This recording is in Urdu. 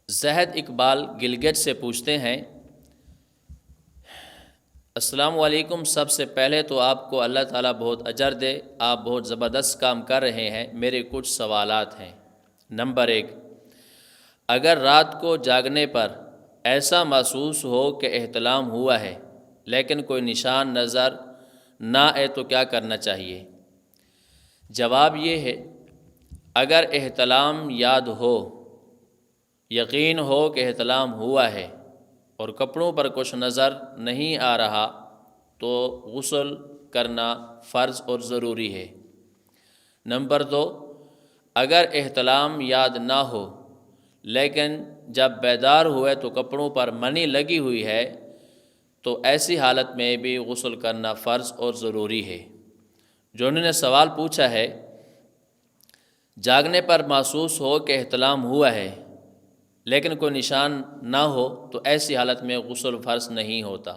زہد اقبال گلگت سے پوچھتے ہیں، السلام علیکم، سب سے پہلے تو آپ کو اللہ تعالیٰ بہت اجر دے، آپ بہت زبردست کام کر رہے ہیں۔ میرے کچھ سوالات ہیں۔ نمبر 1، اگر رات کو جاگنے پر ایسا محسوس ہو کہ احتلام ہوا ہے لیکن کوئی نشان نظر نہ آئے تو کیا کرنا چاہیے؟ جواب یہ ہے، اگر احتلام یاد ہو، یقین ہو کہ احتلام ہوا ہے اور کپڑوں پر کچھ نظر نہیں آ رہا تو غسل کرنا فرض اور ضروری ہے۔ نمبر 2، اگر احتلام یاد نہ ہو لیکن جب بیدار ہوئے تو کپڑوں پر منی لگی ہوئی ہے تو ایسی حالت میں بھی غسل کرنا فرض اور ضروری ہے۔ جو انہوں نے سوال پوچھا ہے، جاگنے پر محسوس ہو کہ احتلام ہوا ہے لیکن کوئی نشان نہ ہو تو ایسی حالت میں غسل فرض نہیں ہوتا۔